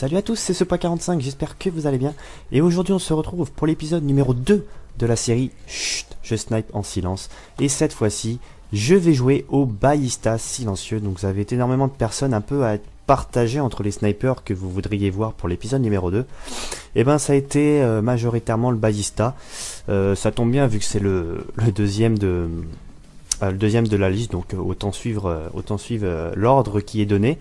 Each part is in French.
Salut à tous, c'est Sepa45, j'espère que vous allez bien. Et aujourd'hui on se retrouve pour l'épisode numéro 2 de la série Chut, je snipe en silence. Et cette fois-ci, je vais jouer au ballista silencieux. Donc vous avez énormément de personnes un peu à être partagées entre les snipers que vous voudriez voir pour l'épisode numéro 2. Et ben ça a été majoritairement le ballista. Ça tombe bien vu que c'est le deuxième de la liste, donc autant suivre l'ordre qui est donné.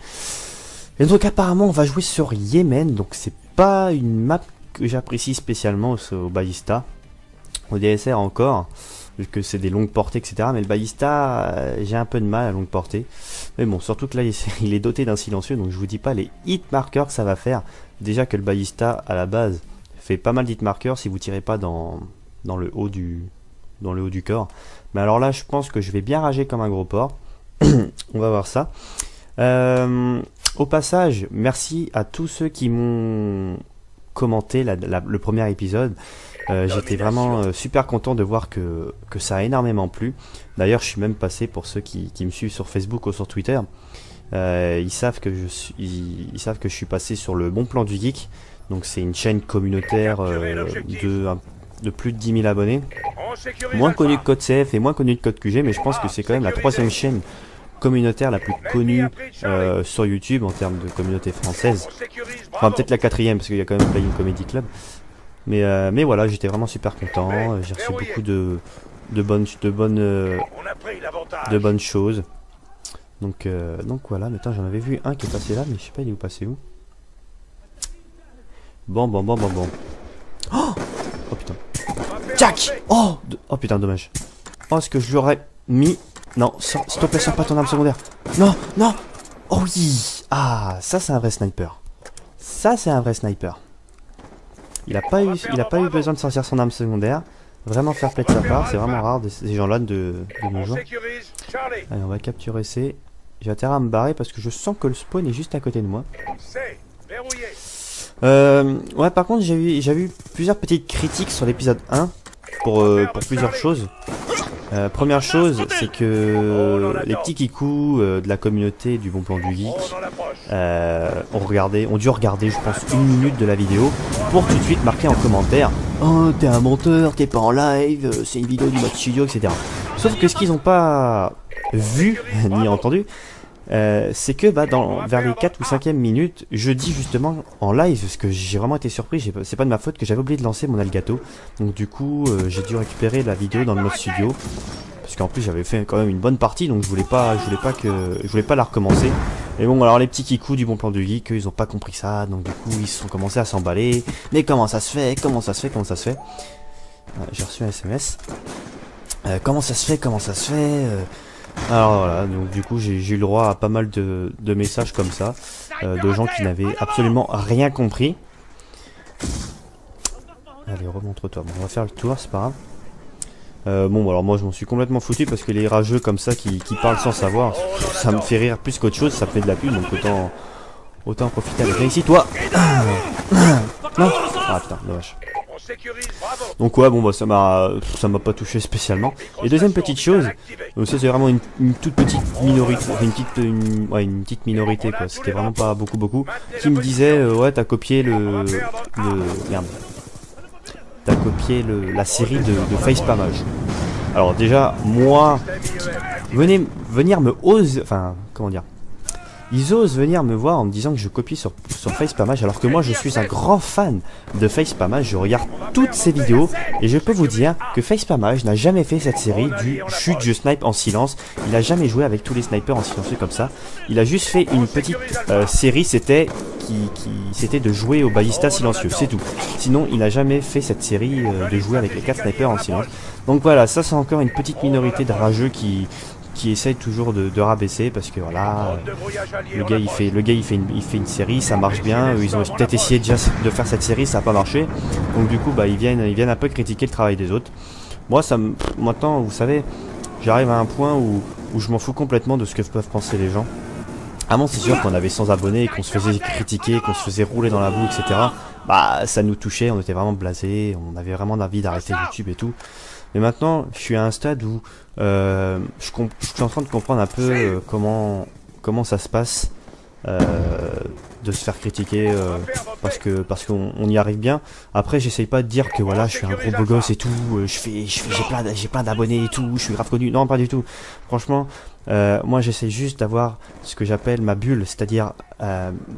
Et donc apparemment on va jouer sur Yémen, donc c'est pas une map que j'apprécie spécialement au ballista, au DSR encore, vu que c'est des longues portées etc, mais le ballista j'ai un peu de mal à longue portée, mais bon, surtout que là il est doté d'un silencieux, donc je vous dis pas les hit markers que ça va faire. Déjà que le ballista à la base fait pas mal d'hit markers si vous tirez pas dans le haut du corps, mais alors là je pense que je vais bien rager comme un gros porc. On va voir ça. Au passage, merci à tous ceux qui m'ont commenté le premier épisode. J'étais vraiment super content de voir que ça a énormément plu. D'ailleurs, je suis même passé, pour ceux qui me suivent sur Facebook ou sur Twitter, ils savent que je suis passé sur le Bon Plan du Geek. Donc c'est une chaîne communautaire de plus de 10 000 abonnés. Moins connue que Code CF et moins connue que Code QG, mais je pense que c'est quand même la troisième chaîne communautaire la plus connue sur YouTube en termes de communauté française. Enfin peut-être la quatrième parce qu'il y a quand même Playing Comedy Club. Mais voilà, j'étais vraiment super content. J'ai reçu beaucoup de bonnes choses. Donc voilà. Maintenant j'en avais vu un qui est passé là, mais je sais pas il est passé où. Bon. Oh putain. Jack. Oh putain, dommage. Oh, est-ce que je l'aurais mis? Non, s'il te plaît, sors pas ton arme secondaire. Non. Oh oui. Ah, ça c'est un vrai sniper. Il a pas eu besoin de sortir son arme secondaire. Vraiment fair play de sa part. C'est vraiment rare ces gens-là de nos jours. Allez, on va capturer C. J'ai intérêt à me barrer parce que je sens que le spawn est juste à côté de moi. Ouais, par contre, j'ai eu plusieurs petites critiques sur l'épisode 1 pour plusieurs choses. Première chose, c'est que les petits kikous de la communauté du Bon Plan du Geek ont dû regarder, je pense, 1 minute de la vidéo pour tout de suite marquer en commentaire: oh, t'es un menteur, t'es pas en live, c'est une vidéo du mode studio, etc. Sauf que ce qu'ils n'ont pas vu ni entendu, c'est que vers les 4 ou 5e minutes, je dis justement en live, parce que j'ai vraiment été surpris, c'est pas de ma faute, que j'avais oublié de lancer mon Elgato. Donc du coup, j'ai dû récupérer la vidéo dans le mode studio, parce qu'en plus j'avais fait quand même une bonne partie, donc je voulais pas la recommencer. Et bon, alors les petits kikous du Bon Plan du Geek, ils ont pas compris ça, donc du coup ils se sont commencés à s'emballer. Mais comment ça se fait? J'ai reçu un SMS. Comment ça se fait? Alors voilà, donc du coup j'ai eu le droit à pas mal de messages comme ça, de gens qui n'avaient absolument rien compris. Allez, remontre-toi, bon, on va faire le tour, c'est pas grave. Bon, alors moi je m'en suis complètement foutu parce que les rageux comme ça qui parlent sans savoir, ça me fait rire plus qu'autre chose, ça fait de la pub, donc autant en profiter avec. Viens ici, toi. Non. Ah putain, dommage. Donc ouais, bon ça m'a pas touché spécialement. Et deuxième petite chose, donc ça c'est vraiment une toute petite minorité, une petite minorité quoi, c'était vraiment pas beaucoup, qui me disait ouais t'as copié la série de facepamage. Alors déjà moi, ils osent venir me voir en me disant que je copie sur facepamage, alors que moi je suis un grand fan de facepamage, je regarde toutes ces vidéos et je peux vous dire que facepamage n'a jamais fait cette série du chut je snipe en silence. Il a jamais joué avec tous les snipers en silencieux comme ça. Il a juste fait une petite série, c'était de jouer au ballista silencieux, c'est tout. Sinon il n'a jamais fait cette série de jouer avec les 4 snipers en silence. Donc voilà, ça c'est encore une petite minorité de rageux qui essaye toujours de rabaisser parce que voilà, le gars il fait une série, ça marche bien, ils ont peut-être essayé déjà de faire cette série, ça n'a pas marché, donc du coup ils viennent un peu critiquer le travail des autres. Moi maintenant vous savez, j'arrive à un point où je m'en fous complètement de ce que peuvent penser les gens. Avant c'est sûr qu'on avait 100 abonnés et qu'on se faisait critiquer, qu'on se faisait rouler dans la boue, etc. Bah ça nous touchait, on était vraiment blasés, on avait vraiment envie d'arrêter YouTube et tout. Mais maintenant, je suis à un stade où je suis en train de comprendre un peu comment ça se passe de se faire critiquer parce qu'on y arrive bien. Après, j'essaye pas de dire que voilà, je suis un gros beau gosse et tout, j'ai plein d'abonnés et tout, je suis grave connu. Non, pas du tout. Franchement, moi j'essaye juste d'avoir ce que j'appelle ma bulle, c'est-à-dire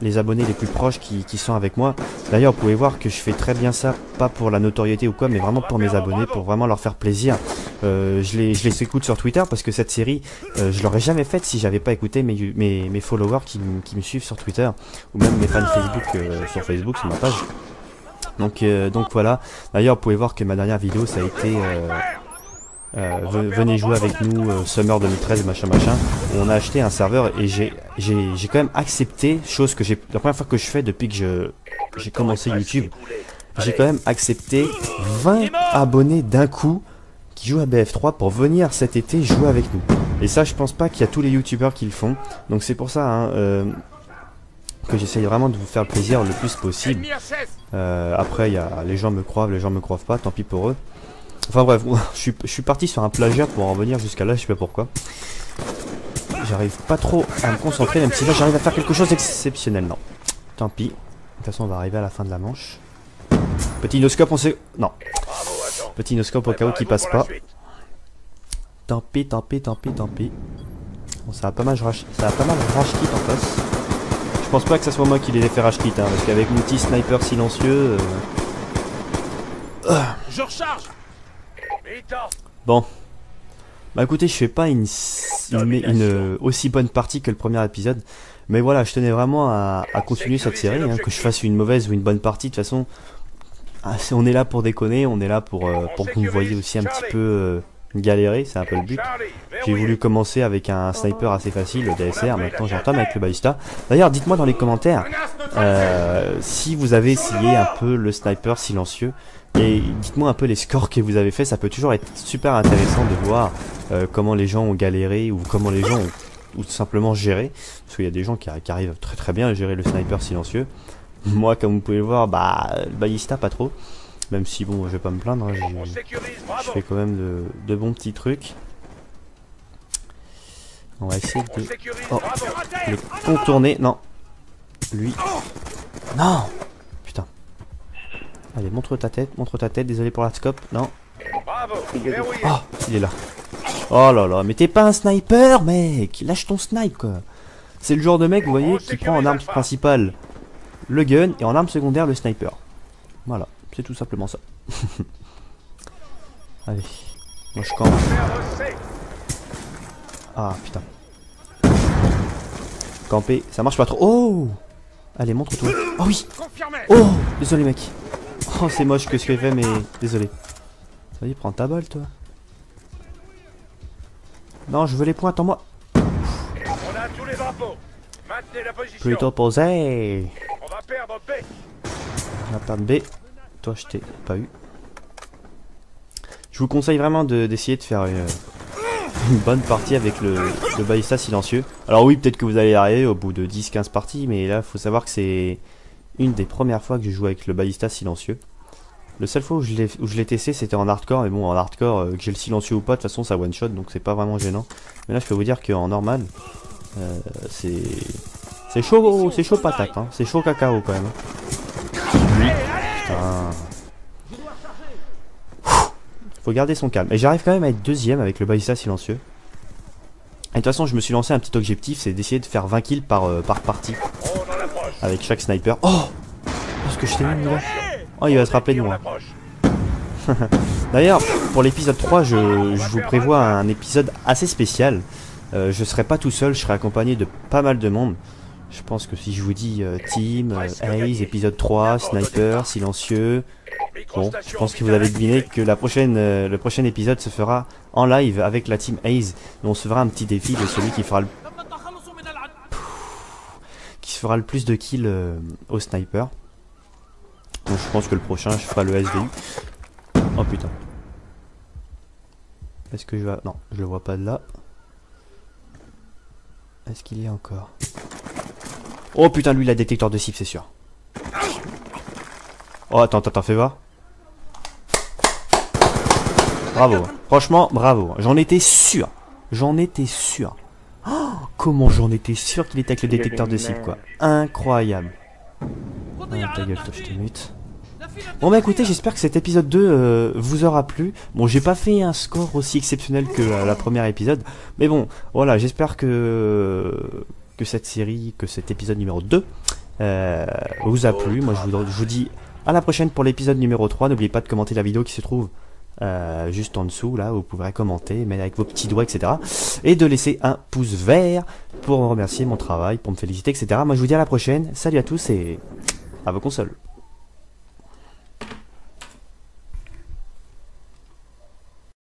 les abonnés les plus proches qui sont avec moi. D'ailleurs, vous pouvez voir que je fais très bien ça, pas pour la notoriété ou quoi, mais vraiment pour mes abonnés, pour vraiment leur faire plaisir. Je les écoute sur Twitter parce que cette série, je l'aurais jamais faite si j'avais pas écouté mes followers qui me suivent sur Twitter, ou même mes fans Facebook sur Facebook, sur ma page. Donc voilà. D'ailleurs, vous pouvez voir que ma dernière vidéo, ça a été venez jouer avec nous Summer 2013 machin. On a acheté un serveur et j'ai quand même accepté, chose que la première fois que je fais depuis que j'ai commencé YouTube, j'ai quand même accepté 20 abonnés d'un coup qui jouent à BF3 pour venir cet été jouer avec nous. Et ça, je pense pas qu'il y a tous les youtubeurs qui le font. Donc c'est pour ça que j'essaye vraiment de vous faire le plaisir le plus possible. Après, il y a les gens me croient pas, tant pis pour eux. Enfin bref, je suis parti sur un plagiat pour en venir jusqu'à là, je sais pas pourquoi. J'arrive pas trop à me concentrer, même si là j'arrive à faire quelque chose d'exceptionnel. Non, tant pis. De toute façon, on va arriver à la fin de la manche. Petit inoscope, on sait... Non. Petit inoscope au cas où qui passe pas. Tant pis. Bon, ça a pas mal rage kit en face. Je pense pas que ça soit moi qui l'ai fait rage kit, hein, parce qu'avec mon petit sniper silencieux... Je recharge. Bon. Bah écoutez, je fais pas une aussi bonne partie que le premier épisode. Mais voilà, je tenais vraiment à continuer cette série, hein, que je fasse une mauvaise ou une bonne partie. De toute façon, on est là pour déconner, on est là pour que vous me voyez aussi un petit peu galérer, c'est un peu le but. J'ai voulu commencer avec un sniper assez facile, le DSR, maintenant j'entame avec le ballista. D'ailleurs, dites-moi dans les commentaires si vous avez essayé un peu le sniper silencieux. Et dites-moi un peu les scores que vous avez fait, ça peut toujours être super intéressant de voir comment les gens ont galéré ou comment les gens ont ou tout simplement géré. Parce qu'il y a des gens qui arrivent très très bien à gérer le sniper silencieux. Moi, comme vous pouvez le voir, le ballista pas trop. Même si bon, je vais pas me plaindre, hein, je fais quand même de bons petits trucs. On va essayer de les contourner. Non. Lui. Non. Putain. Allez, montre ta tête, désolé pour la scope. Non. Oh, il est là. Oh là là, mais t'es pas un sniper, mec. Lâche ton snipe, quoi. C'est le genre de mec, vous voyez, qui prend en arme principale le gun et en arme secondaire le sniper. Voilà, c'est tout simplement ça. Allez, moi je campe. Ah putain. Camper, ça marche pas trop. Oh! Allez, montre-toi. Oh oui! Oh! Désolé, mec. Oh, c'est moche que ce que j'ai fait, mais désolé. Vas-y, prends ta balle, toi. Non, je veux les points, attends-moi. Plutôt posé. On va perdre B. Toi, je t'ai pas eu. Je vous conseille vraiment d'essayer de faire une bonne partie avec le ballista silencieux. Alors oui, peut-être que vous allez y arriver au bout de 10-15 parties, mais là, faut savoir que c'est une des premières fois que je joue avec le ballista silencieux. Le seul fois où je l'ai testé, c'était en hardcore, mais bon, en hardcore, que j'ai le silencieux ou pas, de toute façon, ça one shot, donc c'est pas vraiment gênant. Mais là, je peux vous dire qu'en normal, c'est chaud patate, hein. C'est chaud cacao quand même. Putain. Faut garder son calme. Et j'arrive quand même à être deuxième avec le ballista silencieux. Et de toute façon, je me suis lancé un petit objectif, c'est d'essayer de faire 20 kills par partie. Avec chaque sniper. Oh! Parce que je t'ai mis là. Oh, il va se rappeler de moi. D'ailleurs, pour l'épisode 3, je vous prévois un épisode assez spécial. Je serai pas tout seul, je serai accompagné de pas mal de monde. Je pense que si je vous dis Team, Haze, épisode 3, Sniper, Silencieux... Bon, je pense que vous avez deviné que le prochain épisode se fera en live avec la Team Haze. On se fera un petit défi de celui qui fera le plus de kills au sniper. Donc je pense que le prochain, je ferai le SVU. Oh putain. Est-ce que je vais... Non, je le vois pas de là. Est-ce qu'il y a encore? Oh putain, lui il a détecteur de cible, c'est sûr. Oh attends, fais voir. Bravo. Franchement, bravo. J'en étais sûr. Comment j'en étais sûr qu'il était avec le détecteur de cible, quoi. Incroyable. Ah, ta gueule, toi, je te mute. Bon bah écoutez, j'espère que cet épisode 2 vous aura plu. Bon, j'ai pas fait un score aussi exceptionnel que la première épisode, mais bon, voilà, j'espère que cette série, que cet épisode numéro 2 vous a plu. Moi je vous dis à la prochaine pour l'épisode numéro 3. N'oubliez pas de commenter la vidéo qui se trouve juste en dessous, là, où vous pourrez commenter, mais avec vos petits doigts, etc. Et de laisser un pouce vert pour remercier mon travail, pour me féliciter, etc. Moi je vous dis à la prochaine, salut à tous et à vos consoles.